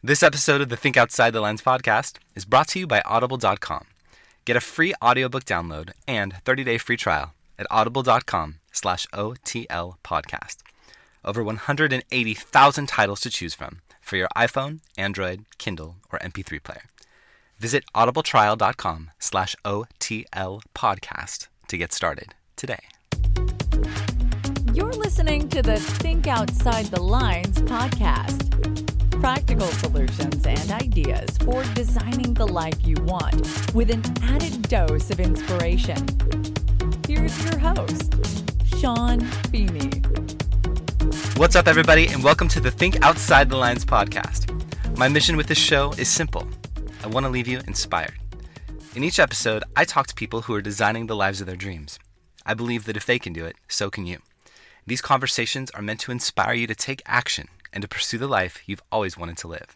This episode of the Think Outside the Lines podcast is brought to you by Audible.com. Get a free audiobook download and 30-day free trial at audible.com/OTL podcast. Over 180,000 titles to choose from for your iPhone, Android, Kindle, or MP3 player. Visit audibletrial.com/OTL podcast to get started today. You're listening to the Think Outside the Lines podcast. Practical solutions and ideas for designing the life you want with an added dose of inspiration. Here's your host, Sean Feeney. What's up, everybody, and welcome to the Think Outside the Lines podcast. My mission with this show is simple. I want to leave you inspired. In each episode, I talk to people who are designing the lives of their dreams. I believe that if they can do it, so can you. These conversations are meant to inspire you to take action and to pursue the life you've always wanted to live.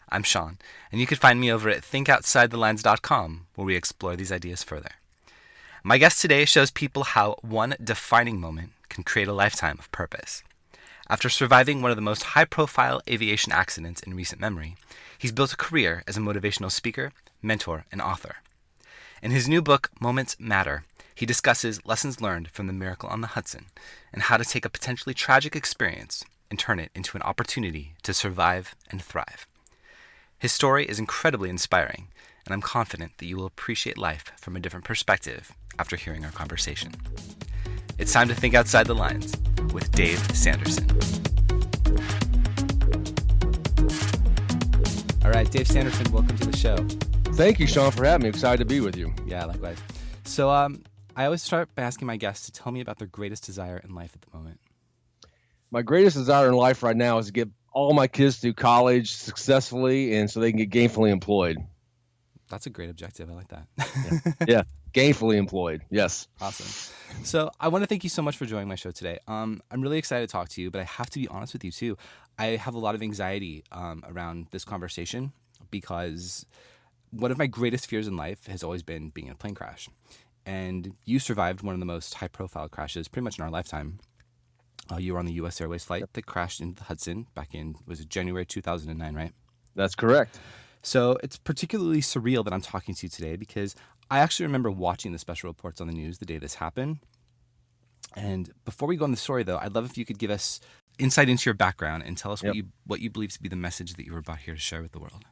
I'm Sean, and you can find me over at thinkoutsidelines.com, where we explore these ideas further. My guest today shows people how one defining moment can create a lifetime of purpose. After surviving one of the most high-profile aviation accidents in recent memory, he's built a career as a motivational speaker, mentor, and author. In his new book, Moments Matter, he discusses lessons learned from the miracle on the Hudson and how to take a potentially tragic experience and turn it into an opportunity to survive and thrive. His story is incredibly inspiring, and I'm confident that you will appreciate life from a different perspective after hearing our conversation. It's time to think outside the lines with Dave Sanderson. All right, Dave Sanderson, welcome to the show. Thank you, Sean, for having me. Excited to be with you. Yeah, likewise. So I always start by asking my guests to tell me about their greatest desire in life at the moment. My greatest desire in life right now is to get all my kids through college successfully and so they can get gainfully employed. That's a great objective. I like that. Yeah, gainfully employed. Yes. Awesome. So I want to thank you so much for joining my show today. I'm really excited to talk to you, but I have to be honest with you too. I have a lot of anxiety around this conversation because one of my greatest fears in life has always been being in a plane crash. And you survived one of the most high-profile crashes pretty much in our lifetime. You were on the US Airways Flight that crashed into the Hudson back in, was it January 2009, right? That's correct. So it's particularly surreal that I'm talking to you today because I actually remember watching the special reports on the news the day this happened. And before we go on the story, though, I'd love if you could give us insight into your background and tell us what you believe to be the message that you were about here to share with the world.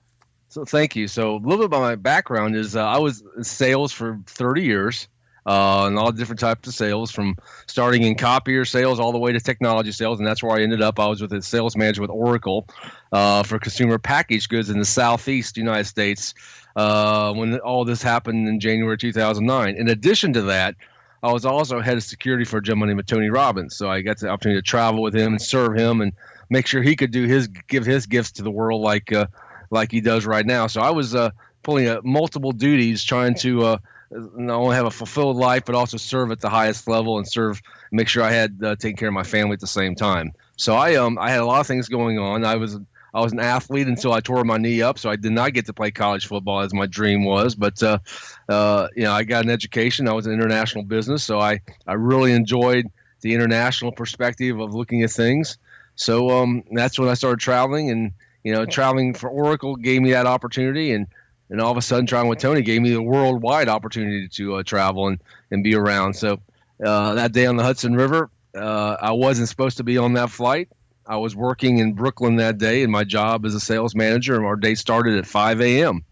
So thank you. So a little bit about my background is I was in sales for 30 years. And all different types of sales, from starting in copier sales all the way to technology sales. And that's where I ended up. I was with a sales manager with Oracle for consumer packaged goods in the Southeast United States when all this happened in January 2009. In addition to that, I was also head of security for a gentleman named Tony Robbins. So I got the opportunity to travel with him and serve him and make sure he could give his gifts to the world like he does right now. So I was pulling multiple duties trying to not only have a fulfilled life, but also serve at the highest level and make sure I had taken care of my family at the same time. So I had a lot of things going on. I was an athlete until I tore my knee up, so I did not get to play college football as my dream was. But I got an education. I was in international business, so I really enjoyed the international perspective of looking at things. So that's when I started traveling, and traveling for Oracle gave me that opportunity, and all of a sudden, traveling with Tony gave me the worldwide opportunity to travel and be around. So that day on the Hudson River, I wasn't supposed to be on that flight. I was working in Brooklyn that day, and my job as a sales manager, and our day started at 5 a.m.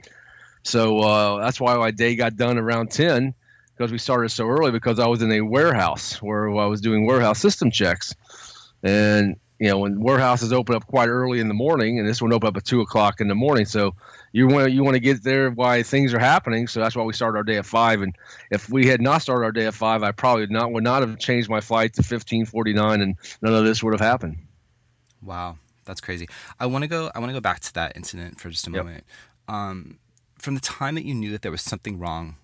So that's why my day got done around 10, because we started so early, because I was in a warehouse where I was doing warehouse system checks. And when warehouses open up quite early in the morning, and this one opened up at 2 o'clock in the morning. So you want to get there while things are happening. So that's why we started our day at 5. And if we had not started our day at 5, I probably would not have changed my flight to 15:49, and none of this would have happened. Wow, that's crazy. I want to go back to that incident for just a moment. From the time that you knew that there was something wrong,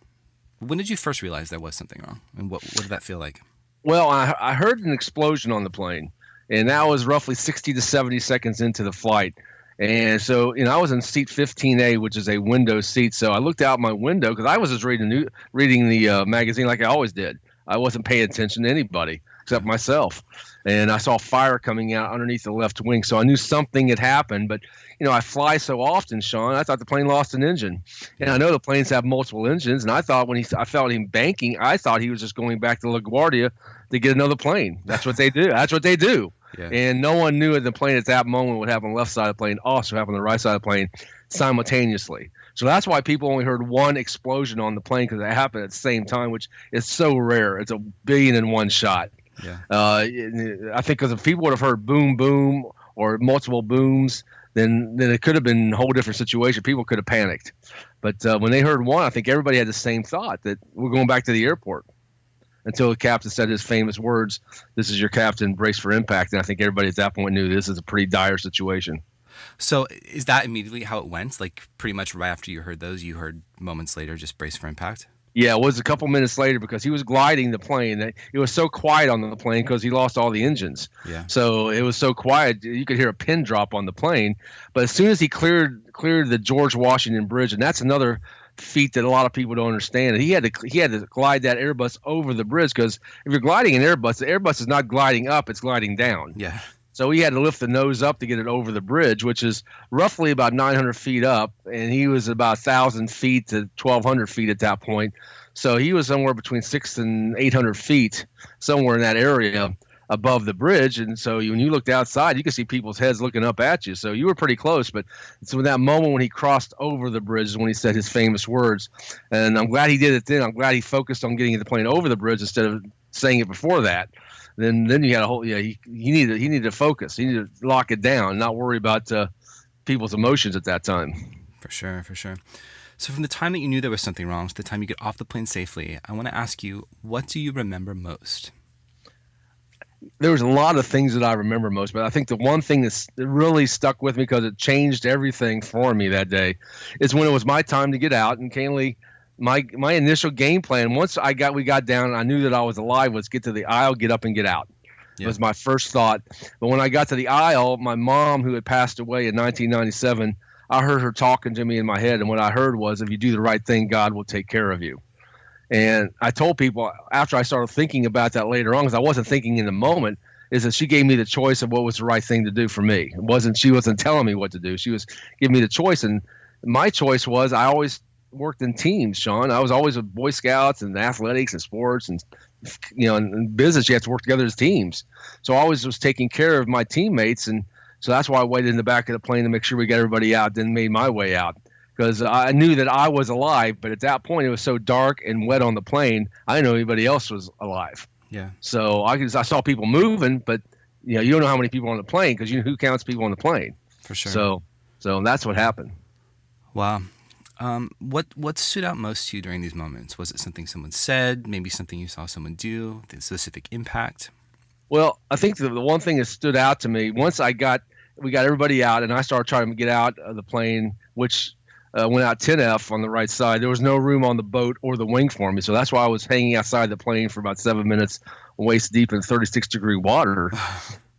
when did you first realize there was something wrong, and what did that feel like? Well, I heard an explosion on the plane. And that was roughly 60 to 70 seconds into the flight. And so, I was in seat 15A, which is a window seat. So I looked out my window because I was just reading the magazine like I always did. I wasn't paying attention to anybody. except myself. And I saw fire coming out underneath the left wing. So I knew something had happened. But, I fly so often, Sean, I thought the plane lost an engine. And I know the planes have multiple engines. And I thought when I felt him banking, I thought he was just going back to LaGuardia to get another plane. That's what they do. That's what they do. Yeah. And no one knew the plane at that moment would have on the left side of the plane, also have on the right side of the plane simultaneously. So that's why people only heard one explosion on the plane, because it happened at the same time, which is so rare. It's 1 billion in one shot. Yeah. I think because if people would have heard boom, boom, or multiple booms, then it could have been a whole different situation. People could have panicked. But when they heard one, I think everybody had the same thought, that we're going back to the airport, until the captain said his famous words, "This is your captain, brace for impact." And I think everybody at that point knew this is a pretty dire situation. So is that immediately how it went? Like pretty much right after you heard those, you heard moments later, just brace for impact? Yeah, it was a couple minutes later, because he was gliding the plane. It was so quiet on the plane because he lost all the engines. Yeah. So it was so quiet, you could hear a pin drop on the plane. But as soon as he cleared the George Washington Bridge, and that's another feat that a lot of people don't understand, he had to glide that Airbus over the bridge, because if you're gliding an Airbus, the Airbus is not gliding up, it's gliding down. Yeah. So he had to lift the nose up to get it over the bridge, which is roughly about 900 feet up, and he was about 1,000 feet to 1,200 feet at that point. So he was somewhere between 600 and 800 feet, somewhere in that area above the bridge. And so when you looked outside, you could see people's heads looking up at you. So you were pretty close. But it's when that moment when he crossed over the bridge is when he said his famous words. And I'm glad he did it then. I'm glad he focused on getting the plane over the bridge instead of saying it before that. Then you had a whole, he needed to focus. He needed to lock it down, not worry about people's emotions at that time. For sure. So from the time that you knew there was something wrong to the time you get off the plane safely, I want to ask you, what do you remember most? There was a lot of things that I remember most, but I think the one thing that really stuck with me, because it changed everything for me that day, is when it was my time to get out. And candidly, my initial game plan, once we got down and I knew that I was alive, was get to the aisle, get up and get out. Yeah. It was my first thought. But when I got to the aisle, my mom, who had passed away in 1997, I heard her talking to me in my head. And what I heard was, if you do the right thing, God will take care of you. And I told people after I started thinking about that later on, because I wasn't thinking in the moment, is that she gave me the choice of what was the right thing to do for me. She wasn't telling me what to do. She was giving me the choice. And my choice was, I always worked in teams, Sean. I was always with Boy Scouts and athletics and sports, and in business you have to work together as teams. So I always was taking care of my teammates, and so that's why I waited in the back of the plane to make sure we got everybody out, then made my way out, because I knew that I was alive. But at that point it was so dark and wet on the plane, I didn't know anybody else was alive. Yeah. So I saw people moving, but you don't know how many people on the plane, because who counts people on the plane. For sure. So that's what happened. Wow. What stood out most to you during these moments? Was it something someone said, maybe something you saw someone do, the specific impact? Well, I think the one thing that stood out to me, once we got everybody out and I started trying to get out of the plane, which went out 10F on the right side, there was no room on the boat or the wing for me. So that's why I was hanging outside the plane for about 7 minutes, waist deep in 36-degree water.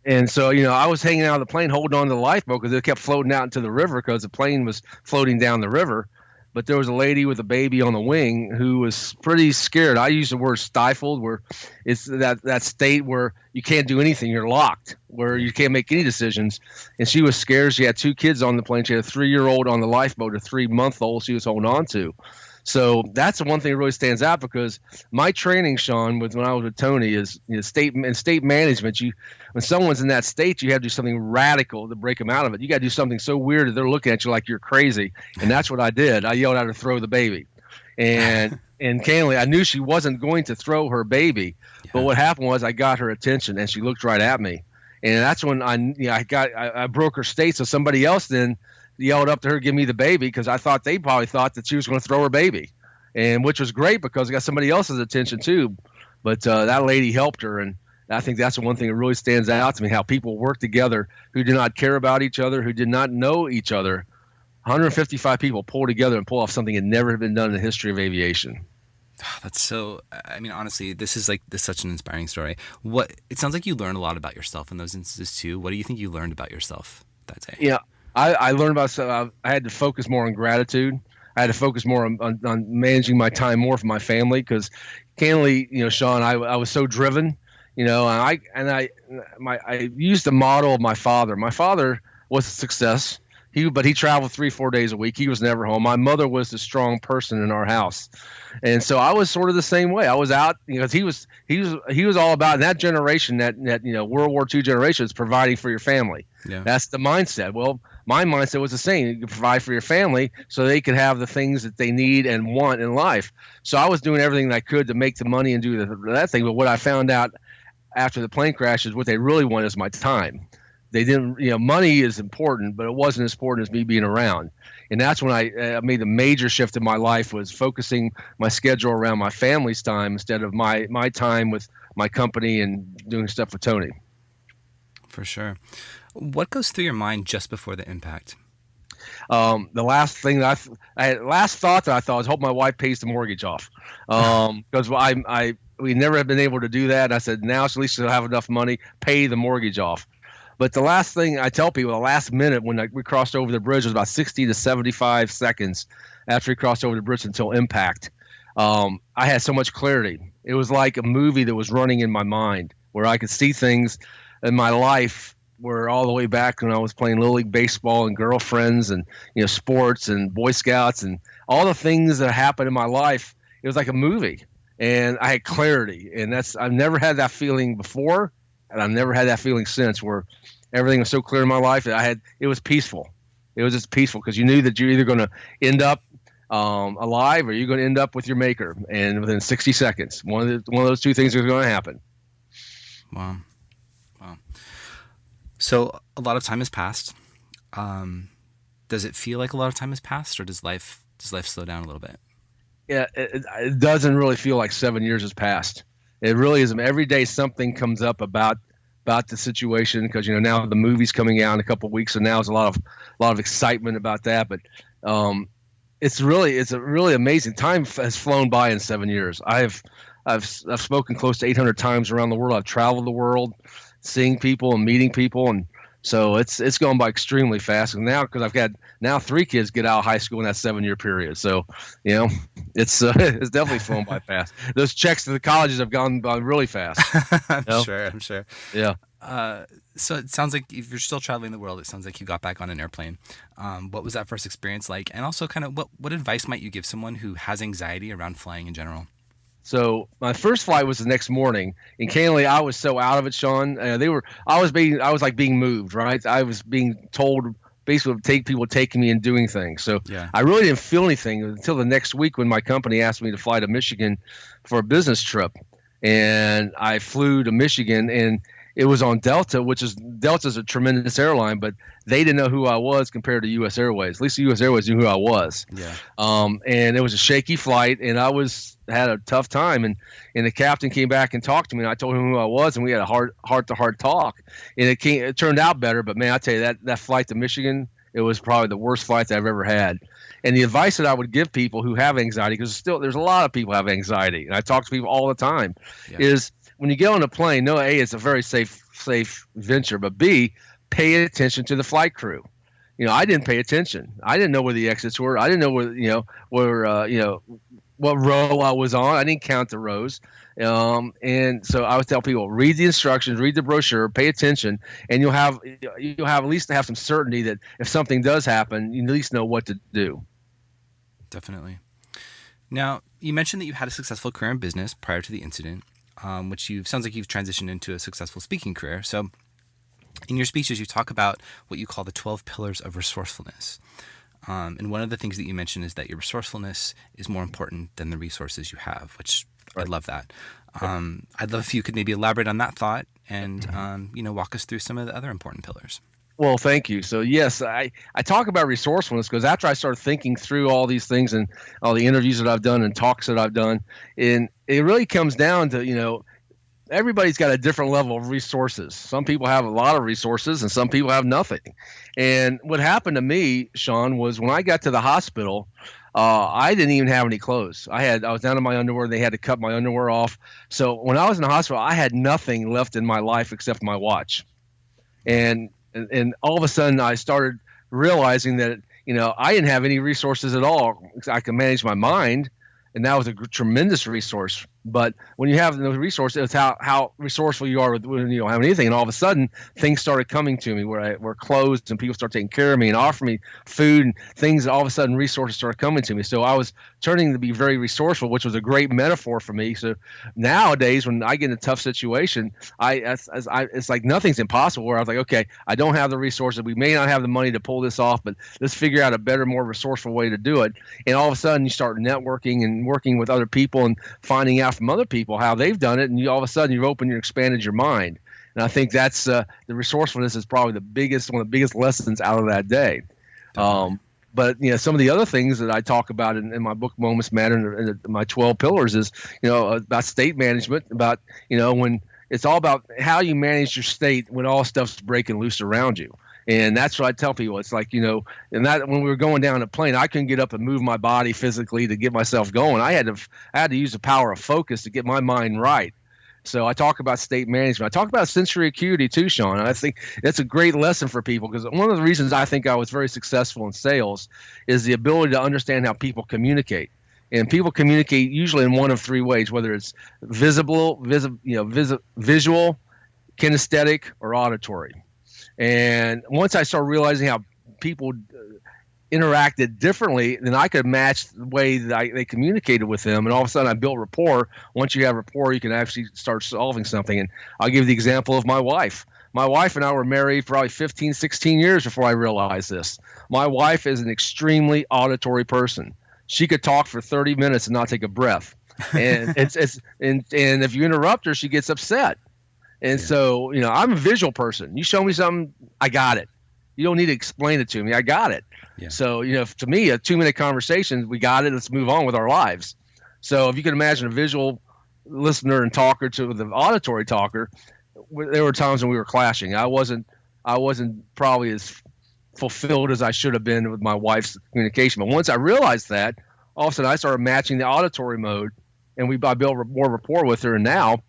And so, I was hanging out of the plane holding on to the lifeboat, because it kept floating out into the river, because the plane was floating down the river. But there was a lady with a baby on the wing who was pretty scared. I use the word stifled, where it's that state where you can't do anything. You're locked, where you can't make any decisions. And she was scared. She had 2 kids on the plane. She had a 3-year-old on the lifeboat, a 3-month-old she was holding on to. So that's the one thing that really stands out, because my training, Sean, when I was with Tony, is state management. When someone's in that state, you have to do something radical to break them out of it. You got to do something so weird that they're looking at you like you're crazy. And that's what I did. I yelled at her to throw the baby. And candidly, I knew she wasn't going to throw her baby. Yeah. But what happened was I got her attention, and she looked right at me. And that's when I broke her state. So somebody else then yelled up to her, "Give me the baby," because they probably thought that she was going to throw her baby, and which was great because I got somebody else's attention too. But that lady helped her, and I think that's the one thing that really stands out to me, how people work together who do not care about each other, who did not know each other. 155 people pull together and pull off something that never had been done in the history of aviation. That's so, honestly, this is such an inspiring story. It sounds like you learned a lot about yourself in those instances too. What do you think you learned about yourself that day? Yeah. I learned about I had to focus more on gratitude. I had to focus more on managing my time more for my family, because candidly, Sean, I was so driven. I used the model of my father. My father was a success. But he traveled 3-4 days a week. He was never home. My mother was the strong person in our house, and so I was sort of the same way. I was out, because he was all about that generation, that World War II generation, is providing for your family. Yeah. That's the mindset. Well, my mindset was the same. You can provide for your family so they could have the things that they need and want in life. So I was doing everything that I could to make the money and do that thing. But what I found out after the plane crash is what they really want is my time. They didn't, money is important, but it wasn't as important as me being around. And that's when I made the major shift in my life, was focusing my schedule around my family's time instead of my time with my company and doing stuff with Tony. For sure. What goes through your mind just before the impact? The last thing last thought that I thought was, hope my wife pays the mortgage off. Because we never have been able to do that. And I said, now at least I'll have enough money, pay the mortgage off. But the last thing I tell people, the last minute when we crossed over the bridge, was about 60 to 75 seconds after we crossed over the bridge until impact. I had so much clarity. It was like a movie that was running in my mind, where I could see things in my life were all the way back when I was playing Little League baseball and girlfriends and sports and Boy Scouts and all the things that happened in my life. It was like a movie, and I had clarity, and I've never had that feeling before, and I've never had that feeling since, where everything was so clear in my life that it was peaceful. It was just peaceful, because you knew that you're either going to end up alive, or you're going to end up with your maker, and within 60 seconds, one of those two things is going to happen. Wow. So a lot of time has passed. Does it feel like a lot of time has passed, or does life slow down a little bit? Yeah, it doesn't really feel like 7 years has passed. It really isn't. Every day something comes up about the situation, because now the movie's coming out in a couple of weeks, and now there's a lot of excitement about that. But it's a really amazing. Time has flown by in 7 years. I've spoken close to 800 times around the world. I've traveled the world, seeing people and meeting people, and so it's gone by extremely fast. And now, because I've got 3 kids get out of high school in that 7-year period, so it's definitely flown by fast. Those checks to the colleges have gone by really fast. I'm sure. Yeah. So it sounds like, if you're still traveling the world, it sounds like you got back on an airplane. What was that first experience like? And also, kind of, what advice might you give someone who has anxiety around flying in general? So my first flight was the next morning, and candidly, I was so out of it, Sean. I was like being moved, right? I was being told basically people taking me and doing things. So yeah. I really didn't feel anything until the next week, when my company asked me to fly to Michigan for a business trip, and I flew to Michigan, and it was on Delta, Delta's a tremendous airline, but they didn't know who I was compared to US Airways. At least the US Airways knew who I was. Yeah. And it was a shaky flight, and I had a tough time. And the captain came back and talked to me, and I told him who I was, and we had a heart-to-heart talk. And it turned out better, but man, I tell you, that flight to Michigan, it was probably the worst flight that I've ever had. And the advice that I would give people who have anxiety, because there's a lot of people who have anxiety, and I talk to people all the time, is when you get on a plane, no, A, it's a very safe venture, but B, pay attention to the flight crew. I didn't pay attention. I didn't know where the exits were. I didn't know what row I was on. I didn't count the rows. And so I would tell people, read the instructions, read the brochure, pay attention, and you'll have at least some certainty that if something does happen, you at least know what to do. Definitely. Now, you mentioned that you had a successful career in business prior to the incident, which sounds like you've transitioned into a successful speaking career. So in your speeches, you talk about what you call the 12 pillars of resourcefulness. And one of the things that you mentioned is that your resourcefulness is more important than the resources you have, which right. I love that. I'd love if you could maybe elaborate on that thought and, walk us through some of the other important pillars. Well, thank you. So yes, I talk about resourcefulness because after I started thinking through all these things and all the interviews that I've done and talks that I've done, and it really comes down to, everybody's got a different level of resources. Some people have a lot of resources and some people have nothing. And what happened to me, Sean, was when I got to the hospital, I didn't even have any clothes. I was down in my underwear. They had to cut my underwear off. So when I was in the hospital, I had nothing left in my life except my watch. And all of a sudden I started realizing that, I didn't have any resources at all. I could manage my mind, and that was a tremendous resource. But when you have those resources, it's how resourceful you are when you don't have anything. And all of a sudden, things started coming to me where clothes and people started taking care of me and offering me food and things. All of a sudden, resources started coming to me. So I was turning to be very resourceful, which was a great metaphor for me. So nowadays, when I get in a tough situation, it's like nothing's impossible. Where I was like, okay, I don't have the resources. We may not have the money to pull this off, but let's figure out a better, more resourceful way to do it. And all of a sudden, you start networking and working with other people and finding out from other people how they've done it, and all of a sudden you've opened, you expanded your mind. And I think that's the resourcefulness is probably one of the biggest lessons out of that day. But some of the other things that I talk about in my book Moments Matter and my 12 pillars is about state management, about when it's all about how you manage your state when all stuff's breaking loose around you. And that's what I tell people. It's like, and that when we were going down a plane, I couldn't get up and move my body physically to get myself going. I had to use the power of focus to get my mind right. So I talk about state management. I talk about sensory acuity too, Sean. And I think that's a great lesson for people, because one of the reasons I think I was very successful in sales is the ability to understand how people communicate. And people communicate usually in one of three ways, whether it's visual, kinesthetic, or auditory. And once I started realizing how people interacted differently, then I could match the way that they communicated with them. And all of a sudden I built rapport. Once you have rapport, you can actually start solving something. And I'll give the example of my wife. My wife and I were married for probably 15, 16 years before I realized this. My wife is an extremely auditory person. She could talk for 30 minutes and not take a breath. And and if you interrupt her, she gets upset. And so, I'm a visual person. You show me something, I got it. You don't need to explain it to me. I got it. Yeah. So, to me, a 2-minute conversation, we got it. Let's move on with our lives. So if you can imagine a visual listener and talker to the auditory talker, there were times when we were clashing. I wasn't probably as fulfilled as I should have been with my wife's communication. But once I realized that, all of a sudden I started matching the auditory mode, and I built more rapport with her. And now,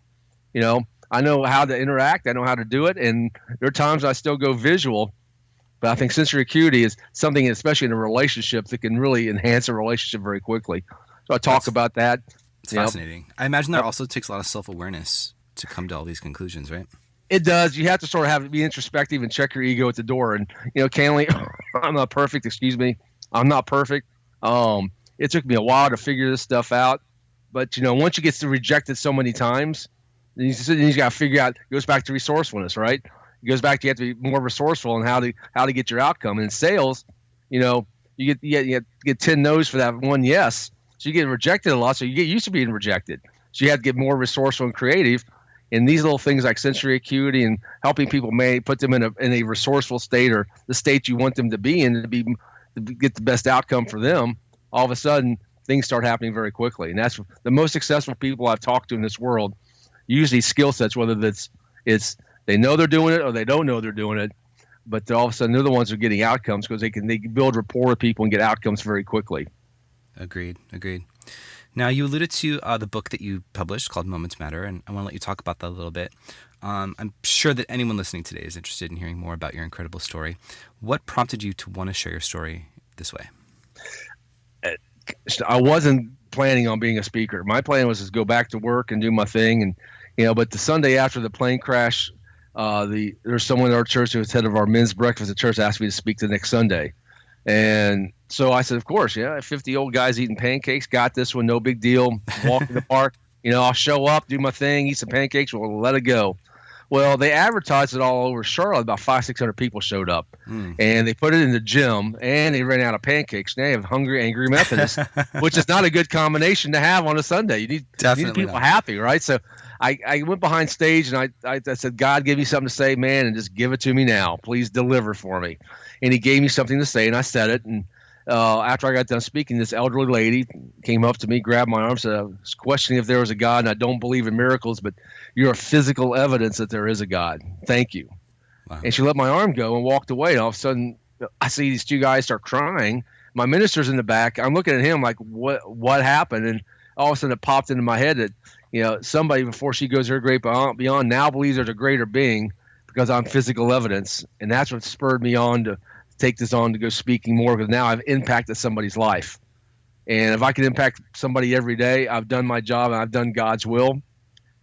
I know how to interact. I know how to do it. And there are times I still go visual, but I think sensory acuity is something, especially in a relationship, that can really enhance a relationship very quickly. So I talk about that. It's fascinating. I imagine that also takes a lot of self-awareness to come to all these conclusions, right? It does. You have to sort of be introspective and check your ego at the door. And, candidly, I'm not perfect. Excuse me. I'm not perfect. It took me a while to figure this stuff out. But, once you get rejected so many times, then you got to figure out. It goes back to resourcefulness, right? It goes back to you have to be more resourceful in how to get your outcome. And in sales, you get 10 no's for that one yes. So you get rejected a lot. So you get used to being rejected. So you have to get more resourceful and creative. And these little things like sensory acuity and helping people put them in a resourceful state, or the state you want them to be in to get the best outcome for them. All of a sudden, things start happening very quickly. And that's the most successful people I've talked to in this world. Usually skill sets, whether it's they know they're doing it or they don't know they're doing it, but all of a sudden they're the ones who are getting outcomes because they can build rapport with people and get outcomes very quickly. Agreed. Now, you alluded to the book that you published called Moments Matter, and I want to let you talk about that a little bit. I'm sure that anyone listening today is interested in hearing more about your incredible story. What prompted you to want to share your story this way? I wasn't planning on being a speaker. My plan was to go back to work and do my thing. And, but the Sunday after the plane crash, there's someone in our church who was head of our men's breakfast at church asked me to speak the next Sunday. And so I said, of course, 50 old guys eating pancakes, got this one, no big deal. Walk in the park, I'll show up, do my thing, eat some pancakes, we'll let it go. Well, they advertised it all over Charlotte. About 500-600 people showed up, and they put it in the gym, and they ran out of pancakes. Now you have hungry, angry Methodists, which is not a good combination to have on a Sunday. You need people happy, right? So I went behind stage, and I said, God, give me something to say, man, and just give it to me now. Please deliver for me. And he gave me something to say, and I said it. And after I got done speaking, this elderly lady came up to me, grabbed my arm, said, I was questioning if there was a God, and I don't believe in miracles, but you're a physical evidence that there is a God. Thank you. Wow. And she let my arm go and walked away. And all of a sudden, I see these two guys start crying. My minister's in the back. I'm looking at him like, what happened? And all of a sudden, it popped into my head that, somebody before she goes her great beyond now believes there's a greater being because I'm physical evidence. And that's what spurred me on to take this on to go speaking more, because now I've impacted somebody's life. And if I can impact somebody every day, I've done my job and I've done God's will.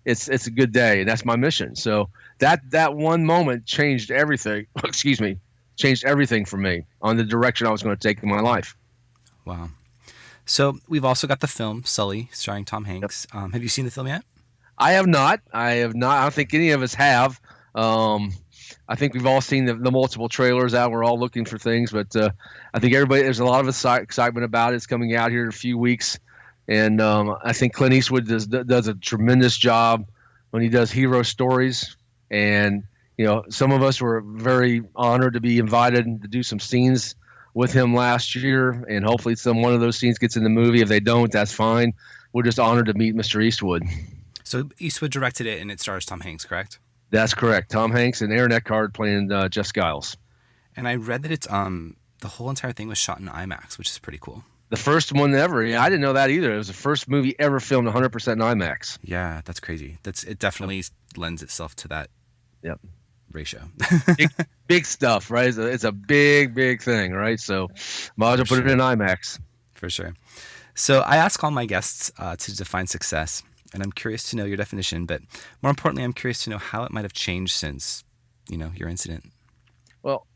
It's a good day, and that's my mission. So that one moment changed everything. Excuse me, changed everything for me on the direction I was going to take in my life. Wow. So we've also got the film Sully, starring Tom Hanks. Yep. Have you seen the film yet? I have not. I don't think any of us have. I think we've all seen the multiple trailers out. We're all looking for things, but I think there's a lot of excitement about it. It's coming out here in a few weeks. And I think Clint Eastwood does a tremendous job when he does hero stories. And, some of us were very honored to be invited to do some scenes with him last year. And hopefully one of those scenes gets in the movie. If they don't, that's fine. We're just honored to meet Mr. Eastwood. So Eastwood directed it, and it stars Tom Hanks, correct? That's correct. Tom Hanks and Aaron Eckhart playing Jeff Skiles. And I read that it's the whole entire thing was shot in IMAX, which is pretty cool. The first one ever. Yeah, I didn't know that either. It was the first movie ever filmed 100% in IMAX. Yeah, that's crazy. It definitely lends itself to that ratio. big stuff, right? It's a big thing, right? So might as well put it in IMAX. For sure. So I ask all my guests to define success, and I'm curious to know your definition, but more importantly, I'm curious to know how it might have changed since, your incident. Well,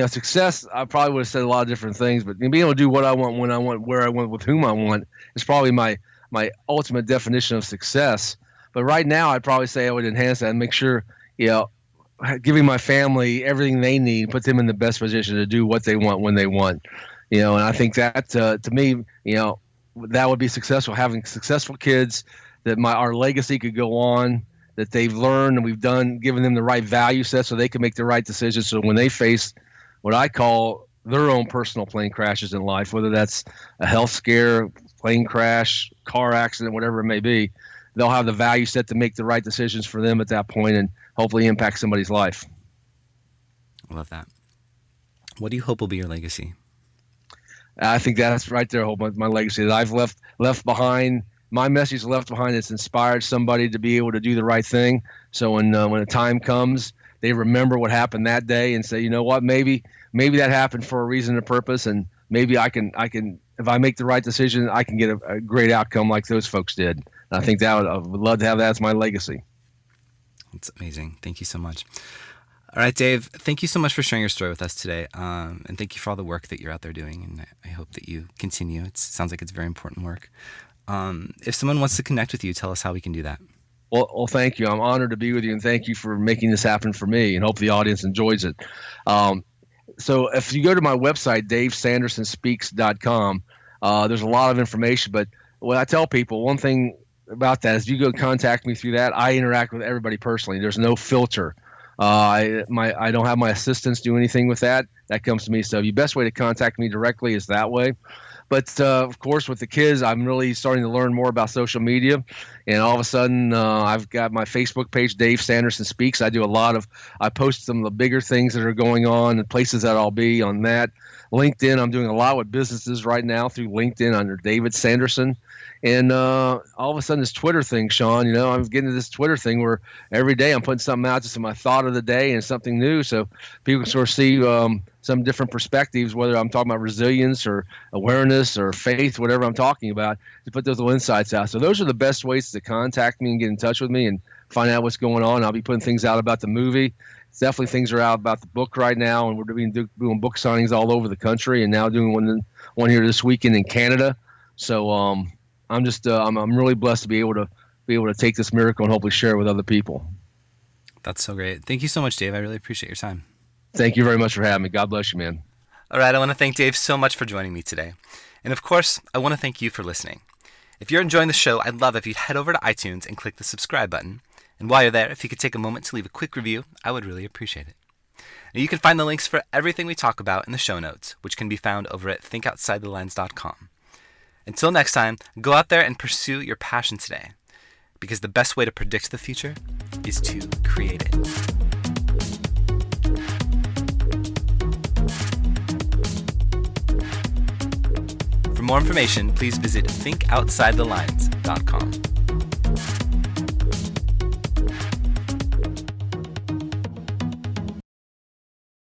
success, I probably would have said a lot of different things, but being able to do what I want, when I want, where I want, with whom I want is probably my ultimate definition of success. But right now, I'd probably say I would enhance that and make sure, giving my family everything they need, put them in the best position to do what they want when they want. And I think that, to me, that would be successful, having successful kids, that our legacy could go on, that they've learned and we've given them the right value set so they can make the right decisions. So when they face what I call their own personal plane crashes in life, whether that's a health scare, plane crash, car accident, whatever it may be, they'll have the value set to make the right decisions for them at that point and hopefully impact somebody's life. I love that. What do you hope will be your legacy? I think that's right there, my legacy that I've left behind. My message left behind that's inspired somebody to be able to do the right thing. So when the time comes, they remember what happened that day and say, you know what, maybe that happened for a reason and a purpose, and maybe I can if I make the right decision, I can get a great outcome like those folks did. And I think I would love to have that as my legacy. That's amazing. Thank you so much. All right, Dave, thank you so much for sharing your story with us today. And thank you for all the work that you're out there doing. And I hope that you continue. It sounds like it's very important work. If someone wants to connect with you, tell us how we can do that. Well, thank you. I'm honored to be with you, and thank you for making this happen for me, and hope the audience enjoys it. So if you go to my website, davesandersonspeaks.com, there's a lot of information, but what I tell people, one thing about that is if you go contact me through that, I interact with everybody personally. There's no filter. I don't have my assistants do anything with that. That comes to me. So the best way to contact me directly is that way. But, of course, with the kids, I'm really starting to learn more about social media. And all of a sudden, I've got my Facebook page, Dave Sanderson Speaks. I post some of the bigger things that are going on and places that I'll be on that. LinkedIn, I'm doing a lot with businesses right now through LinkedIn under David Sanderson. And all of a sudden, this Twitter thing, Sean, I'm getting to this Twitter thing where every day I'm putting something out, just my thought of the day and something new, so people can sort of see some different perspectives, whether I'm talking about resilience or awareness or faith, whatever I'm talking about, to put those little insights out. So those are the best ways to contact me and get in touch with me and find out what's going on. I'll be putting things out about the movie. Definitely things are out about the book right now, and we're doing book signings all over the country, and now doing one here this weekend in Canada. So I'm just I'm really blessed to be able to take this miracle and hopefully share it with other people. That's so great. Thank you so much, Dave. I really appreciate your time. Thank you very much for having me. God bless you, man. All right, I want to thank Dave so much for joining me today. And of course, I want to thank you for listening. If you're enjoying the show, I'd love if you'd head over to iTunes and click the subscribe button. And while you're there, if you could take a moment to leave a quick review, I would really appreciate it. Now, you can find the links for everything we talk about in the show notes, which can be found over at thinkoutsidelines.com. Until next time, go out there and pursue your passion today, because the best way to predict the future is to create it. For more information, please visit thinkoutsidelines.com.